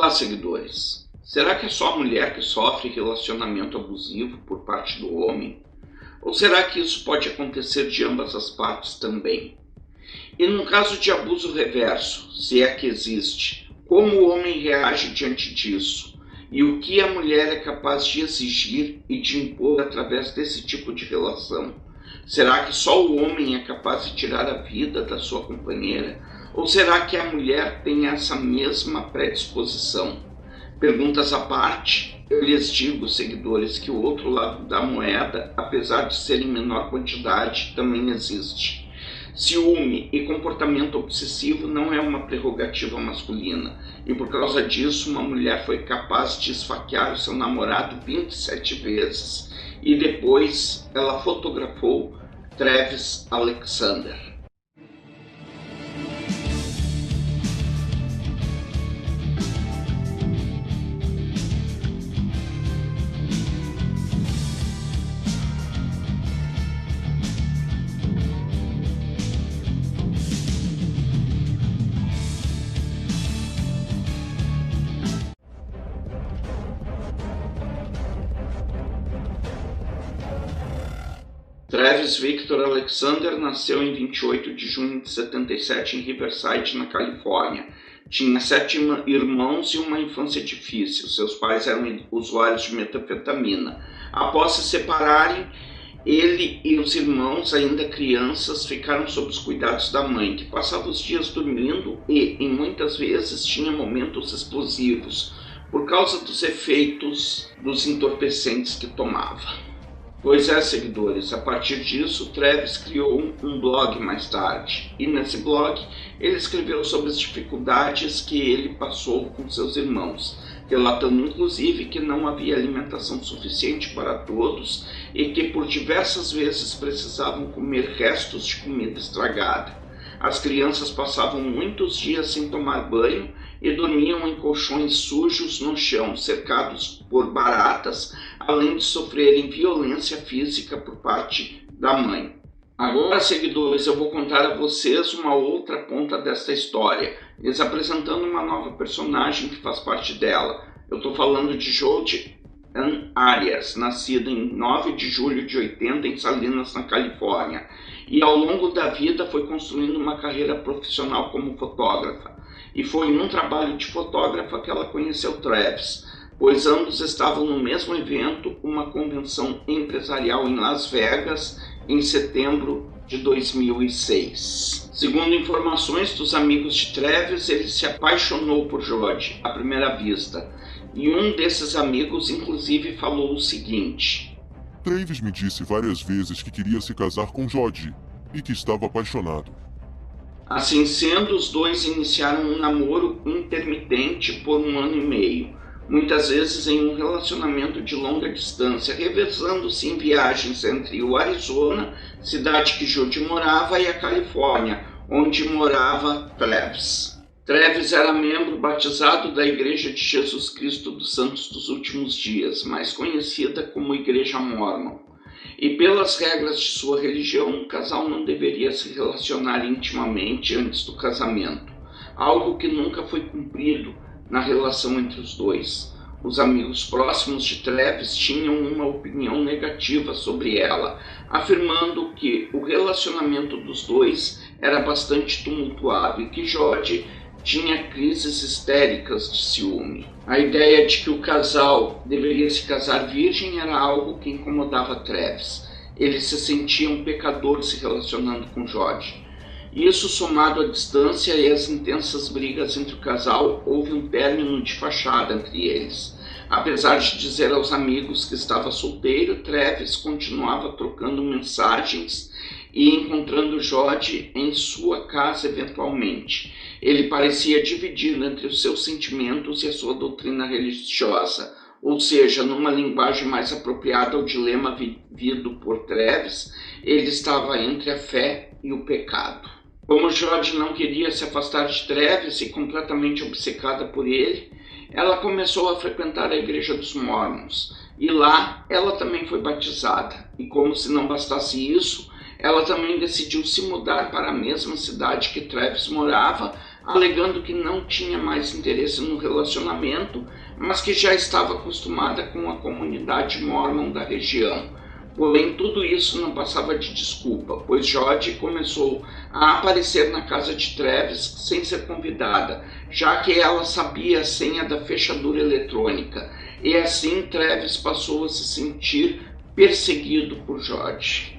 Olá, seguidores! Será que é só a mulher que sofre relacionamento abusivo por parte do homem? Ou será que isso pode acontecer de ambas as partes também? E no caso de abuso reverso, se é que existe, como o homem reage diante disso? E o que a mulher é capaz de exigir e de impor através desse tipo de relação? Será que só o homem é capaz de tirar a vida da sua companheira? Ou será que a mulher tem essa mesma predisposição? Perguntas à parte, eu lhes digo, seguidores, que o outro lado da moeda, apesar de ser em menor quantidade, também existe. Ciúme e comportamento obsessivo não é uma prerrogativa masculina, e por causa disso uma mulher foi capaz de esfaquear o seu namorado 27 vezes, e depois ela fotografou Travis Alexander. Travis Victor Alexander nasceu em 28 de junho de 77 em Riverside, na Califórnia. Tinha 7 irmãos e uma infância difícil. Seus pais eram usuários de metanfetamina. Após se separarem, ele e os irmãos, ainda crianças, ficaram sob os cuidados da mãe, que passava os dias dormindo e, em muitas vezes, tinha momentos explosivos, por causa dos efeitos dos entorpecentes que tomava. Pois é, seguidores, a partir disso, Travis criou um blog mais tarde, e nesse blog ele escreveu sobre as dificuldades que ele passou com seus irmãos, relatando inclusive que não havia alimentação suficiente para todos e que por diversas vezes precisavam comer restos de comida estragada. As crianças passavam muitos dias sem tomar banho e dormiam em colchões sujos no chão, cercados por baratas, além de sofrerem violência física por parte da mãe. Agora, seguidores, eu vou contar a vocês uma outra ponta desta história, lhes apresentando uma nova personagem que faz parte dela. Eu estou falando de Jodi Ann Arias, nascida em 9 de julho de 80 em Salinas, na Califórnia, e ao longo da vida foi construindo uma carreira profissional como fotógrafa. E foi num trabalho de fotógrafa que ela conheceu Travis, pois ambos estavam no mesmo evento, uma convenção empresarial em Las Vegas, em setembro de 2006. Segundo informações dos amigos de Travis, ele se apaixonou por Jodi à primeira vista, e um desses amigos inclusive falou o seguinte: Travis me disse várias vezes que queria se casar com Jodi e que estava apaixonado. Assim sendo, os dois iniciaram um namoro intermitente por 1 ano e meio, muitas vezes em um relacionamento de longa distância, revezando-se em viagens entre o Arizona, cidade que Jodi morava, e a Califórnia, onde morava Travis. Travis era membro batizado da Igreja de Jesus Cristo dos Santos dos Últimos Dias, mais conhecida como Igreja Mórmon. E pelas regras de sua religião, o casal não deveria se relacionar intimamente antes do casamento, algo que nunca foi cumprido na relação entre os dois. Os amigos próximos de Travis tinham uma opinião negativa sobre ela, afirmando que o relacionamento dos dois era bastante tumultuado e que Jodi tinha crises histéricas de ciúme. A ideia de que o casal deveria se casar virgem era algo que incomodava Travis. Ele se sentia um pecador se relacionando com Jodi. Isso, somado à distância e às intensas brigas entre o casal, houve um término de fachada entre eles. Apesar de dizer aos amigos que estava solteiro, Travis continuava trocando mensagens e encontrando Jodi em sua casa eventualmente. Ele parecia dividido entre os seus sentimentos e a sua doutrina religiosa, ou seja, numa linguagem mais apropriada ao dilema vivido por Travis, ele estava entre a fé e o pecado. Como Jodi não queria se afastar de Travis e completamente obcecada por ele, ela começou a frequentar a Igreja dos Mormons, e lá ela também foi batizada. E como se não bastasse isso, ela também decidiu se mudar para a mesma cidade que Travis morava, alegando que não tinha mais interesse no relacionamento, mas que já estava acostumada com a comunidade mórmon da região. Porém, tudo isso não passava de desculpa, pois Jodi começou a aparecer na casa de Travis sem ser convidada, já que ela sabia a senha da fechadura eletrônica, e assim Travis passou a se sentir perseguido por Jodi.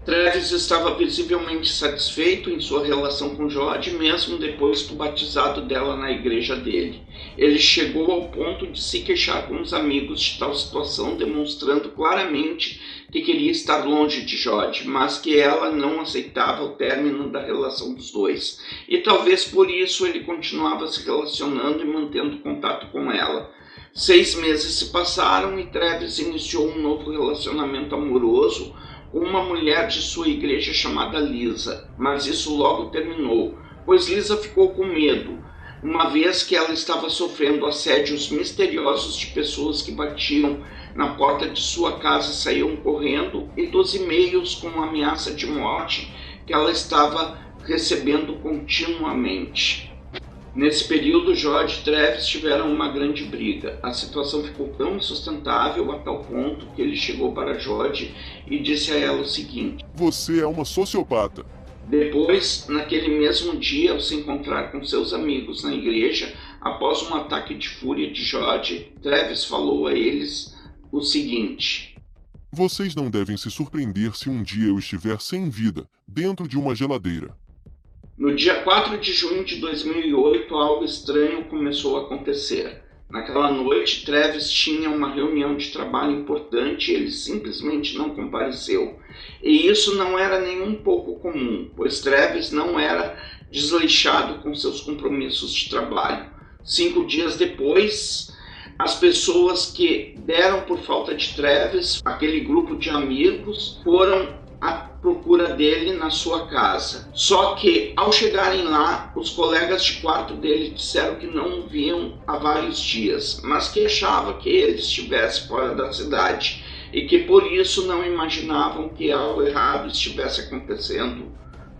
Travis estava visivelmente satisfeito em sua relação com Jodi, mesmo depois do batizado dela na igreja dele. Ele chegou ao ponto de se queixar com os amigos de tal situação, demonstrando claramente que queria estar longe de Jodi, mas que ela não aceitava o término da relação dos dois. E talvez por isso ele continuava se relacionando e mantendo contato com ela. 6 meses se passaram e Travis iniciou um novo relacionamento amoroso com uma mulher de sua igreja chamada Lisa, mas isso logo terminou, pois Lisa ficou com medo, uma vez que ela estava sofrendo assédios misteriosos de pessoas que batiam na porta de sua casa e saíam correndo, e dos e-mails com ameaça de morte que ela estava recebendo continuamente. Nesse período, Jodi e Travis tiveram uma grande briga. A situação ficou tão insustentável a tal ponto que ele chegou para Jodi e disse a ela o seguinte: Você é uma sociopata. Depois, naquele mesmo dia, ao se encontrar com seus amigos na igreja, após um ataque de fúria de Jodi, Travis falou a eles o seguinte: Vocês não devem se surpreender se um dia eu estiver sem vida, dentro de uma geladeira. No dia 4 de junho de 2008, algo estranho começou a acontecer. Naquela noite, Travis tinha uma reunião de trabalho importante e ele simplesmente não compareceu. E isso não era nem um pouco comum, pois Travis não era desleixado com seus compromissos de trabalho. 5 dias depois, as pessoas que deram por falta de Travis, aquele grupo de amigos, foram à procura dele na sua casa. Só que, ao chegarem lá, os colegas de quarto dele disseram que não o viam há vários dias, mas que achavam que ele estivesse fora da cidade e que por isso não imaginavam que algo errado estivesse acontecendo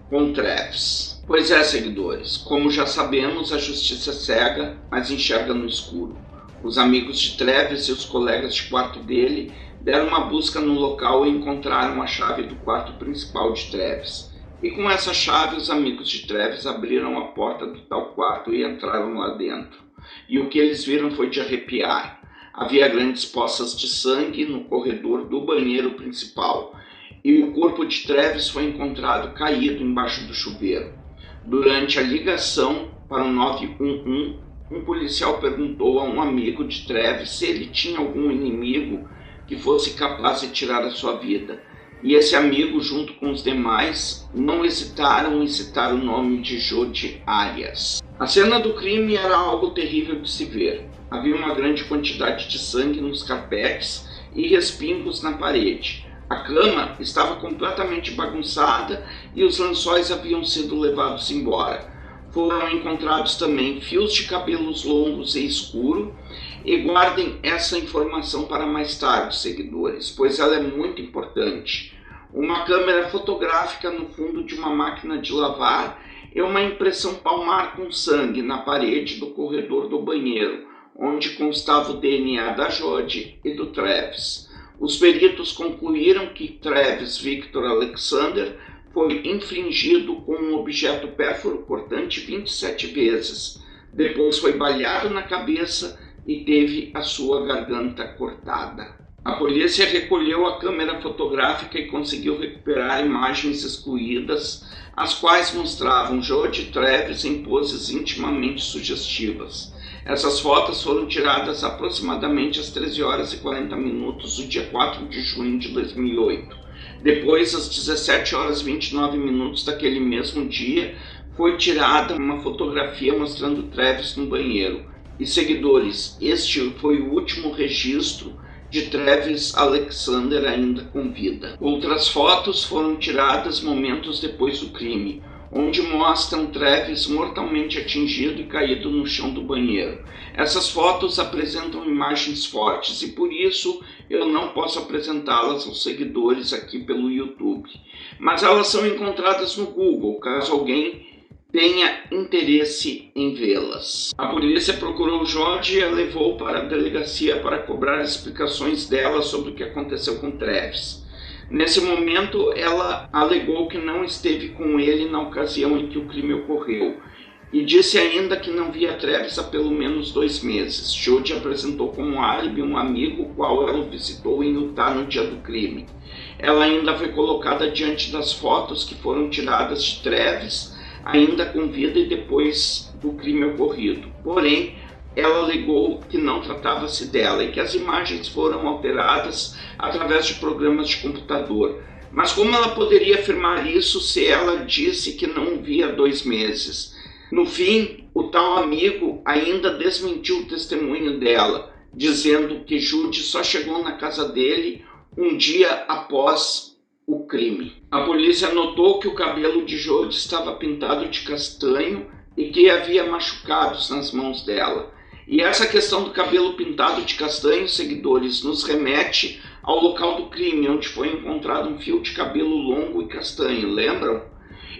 com Travis. Pois é, seguidores, como já sabemos, a justiça é cega, mas enxerga no escuro. Os amigos de Travis e os colegas de quarto dele deram uma busca no local e encontraram a chave do quarto principal de Travis. E com essa chave, os amigos de Travis abriram a porta do tal quarto e entraram lá dentro. E o que eles viram foi de arrepiar. Havia grandes poças de sangue no corredor do banheiro principal, e o corpo de Travis foi encontrado caído embaixo do chuveiro. Durante a ligação para o 911, um policial perguntou a um amigo de Travis se ele tinha algum inimigo que fosse capaz de tirar a sua vida. E esse amigo, junto com os demais, não hesitaram em citar o nome de Jodi Arias. A cena do crime era algo terrível de se ver. Havia uma grande quantidade de sangue nos carpetes e respingos na parede. A cama estava completamente bagunçada e os lençóis haviam sido levados embora. Foram encontrados também fios de cabelos longos e escuros. E guardem essa informação para mais tarde, seguidores, pois ela é muito importante. Uma câmera fotográfica no fundo de uma máquina de lavar e uma impressão palmar com sangue na parede do corredor do banheiro, onde constava o DNA da Jodi e do Travis. Os peritos concluíram que Travis Victor Alexander foi infligido com um objeto pérfuro cortante 27 vezes. Depois foi baleado na cabeça e teve a sua garganta cortada. A polícia recolheu a câmera fotográfica e conseguiu recuperar imagens excluídas, as quais mostravam Jodi e Travis em poses intimamente sugestivas. Essas fotos foram tiradas aproximadamente às 13 horas e 40 minutos do dia 4 de junho de 2008. Depois, às 17 horas e 29 minutos daquele mesmo dia, foi tirada uma fotografia mostrando Travis no banheiro. E seguidores, este foi o último registro de Travis Alexander ainda com vida. Outras fotos foram tiradas momentos depois do crime, onde mostram Travis mortalmente atingido e caído no chão do banheiro. Essas fotos apresentam imagens fortes e por isso eu não posso apresentá-las aos seguidores aqui pelo YouTube. Mas elas são encontradas no Google, caso alguém tenha interesse em vê-las. A polícia procurou Jodi e a levou para a delegacia para cobrar explicações dela sobre o que aconteceu com Travis. Nesse momento, ela alegou que não esteve com ele na ocasião em que o crime ocorreu e disse ainda que não via Travis há pelo menos 2 meses. Jodi apresentou como álibi um amigo o qual ela visitou em Utah no dia do crime. Ela ainda foi colocada diante das fotos que foram tiradas de Travis, ainda com vida e depois do crime ocorrido. Porém, ela alegou que não tratava-se dela e que as imagens foram alteradas através de programas de computador. Mas como ela poderia afirmar isso se ela disse que não o via há 2 meses? No fim, o tal amigo ainda desmentiu o testemunho dela, dizendo que Jodi só chegou na casa dele um dia após o crime. A polícia notou que o cabelo de Jodi estava pintado de castanho e que havia machucados nas mãos dela. E essa questão do cabelo pintado de castanho, seguidores, nos remete ao local do crime, onde foi encontrado um fio de cabelo longo e castanho, lembram?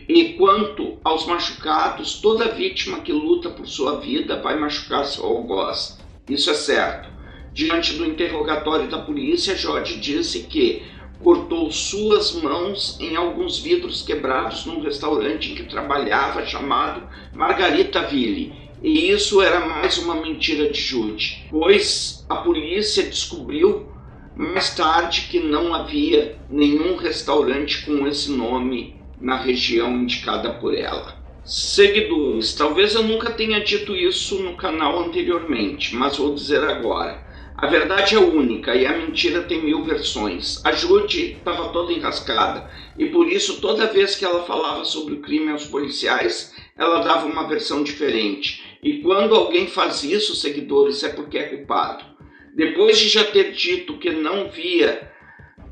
E quanto aos machucados, toda vítima que luta por sua vida vai machucar seu algoz. Isso é certo. Diante do interrogatório da polícia, Jodi disse que cortou suas mãos em alguns vidros quebrados num restaurante em que trabalhava, chamado Margaritaville. E isso era mais uma mentira de Jodi, pois a polícia descobriu mais tarde que não havia nenhum restaurante com esse nome na região indicada por ela. Seguidores, talvez eu nunca tenha dito isso no canal anteriormente, mas vou dizer agora. A verdade é única e a mentira tem 1000 versões. A Jodi estava toda enrascada e por isso toda vez que ela falava sobre o crime aos policiais, ela dava uma versão diferente. E quando alguém faz isso, seguidores, é porque é culpado. Depois de já ter dito que não via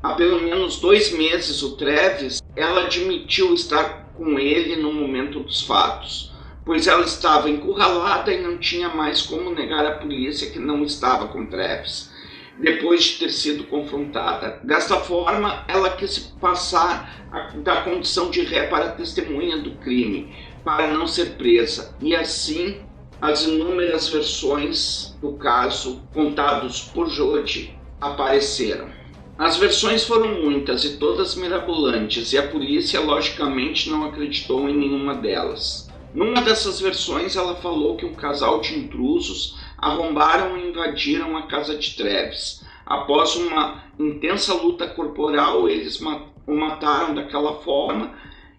há pelo menos 2 meses o Travis, ela admitiu estar com ele no momento dos fatos, pois ela estava encurralada e não tinha mais como negar à polícia que não estava com Travis, depois de ter sido confrontada. Desta forma, ela quis se passar da condição de ré para a testemunha do crime, para não ser presa, e assim as inúmeras versões do caso contados por Jodi apareceram. As versões foram muitas e todas mirabolantes, e a polícia logicamente não acreditou em nenhuma delas. Numa dessas versões, ela falou que um casal de intrusos arrombaram e invadiram a casa de Travis. Após uma intensa luta corporal, eles o mataram daquela forma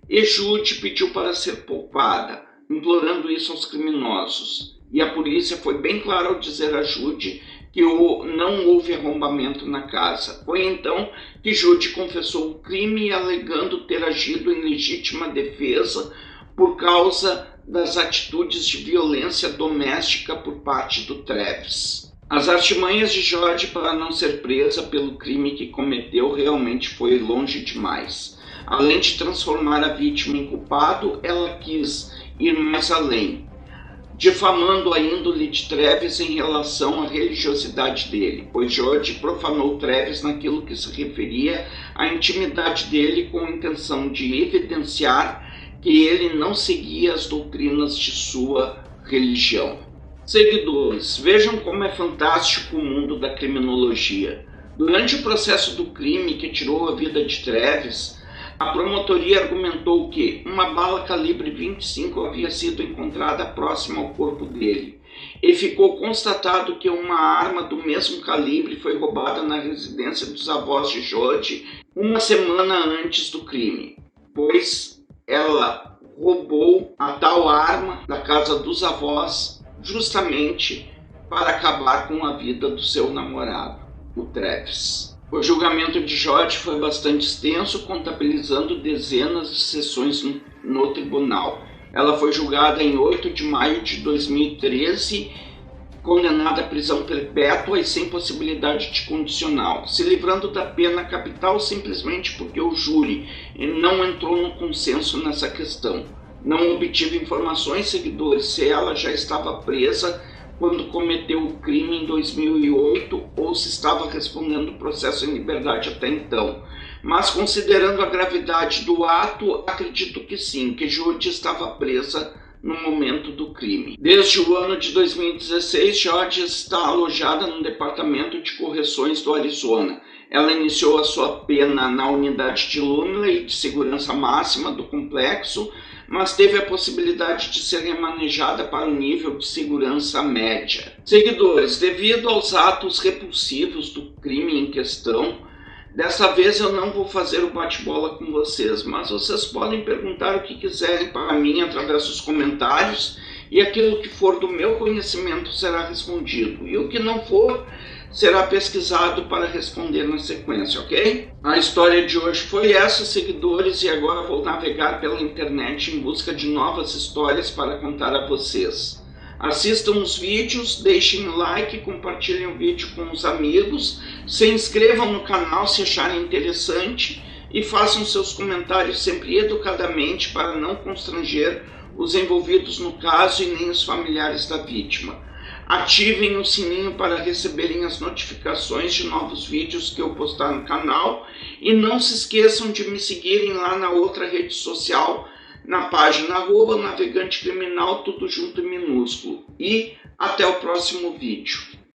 e Jodi pediu para ser poupada, implorando isso aos criminosos. E a polícia foi bem clara ao dizer a Jodi que não houve arrombamento na casa. Foi então que Jodi confessou o crime, alegando ter agido em legítima defesa por causa das atitudes de violência doméstica por parte do Travis. As artimanhas de Jodi para não ser presa pelo crime que cometeu realmente foi longe demais. Além de transformar a vítima em culpado, ela quis ir mais além, difamando a índole de Travis em relação à religiosidade dele, pois Jodi profanou Travis naquilo que se referia à intimidade dele com a intenção de evidenciar que ele não seguia as doutrinas de sua religião. Seguidores, vejam como é fantástico o mundo da criminologia. Durante o processo do crime que tirou a vida de Travis, a promotoria argumentou que uma bala calibre 25 havia sido encontrada próxima ao corpo dele, e ficou constatado que uma arma do mesmo calibre foi roubada na residência dos avós de Jodi 1 semana antes do crime, pois ela roubou a tal arma da casa dos avós justamente para acabar com a vida do seu namorado, o Travis. O julgamento de Jodi foi bastante extenso, contabilizando dezenas de sessões no tribunal. Ela foi julgada em 8 de maio de 2013, condenada à prisão perpétua e sem possibilidade de condicional, se livrando da pena capital simplesmente porque o júri não entrou no consenso nessa questão. Não obtive informações, seguidores, se ela já estava presa quando cometeu o crime em 2008 ou se estava respondendo o processo em liberdade até então. mas considerando a gravidade do ato, acredito que sim, que Jodi estava presa no momento do crime. Desde o ano de 2016, Jodi está alojada no Departamento de Correções do Arizona. Ela iniciou a sua pena na unidade de Lumley de segurança máxima do complexo, mas teve a possibilidade de ser remanejada para o nível de segurança média. Seguidores, devido aos atos repulsivos do crime em questão, dessa vez eu não vou fazer o bate-bola com vocês, mas vocês podem perguntar o que quiserem para mim através dos comentários e aquilo que for do meu conhecimento será respondido. E o que não for, será pesquisado para responder na sequência, ok? A história de hoje foi essa, seguidores, e agora vou navegar pela internet em busca de novas histórias para contar a vocês. Assistam os vídeos, deixem o like, compartilhem o vídeo com os amigos, se inscrevam no canal se acharem interessante e façam seus comentários sempre educadamente para não constranger os envolvidos no caso e nem os familiares da vítima. Ativem o sininho para receberem as notificações de novos vídeos que eu postar no canal e não se esqueçam de me seguirem lá na outra rede social, na página @navegante criminal, tudo junto e minúsculo. E até o próximo vídeo.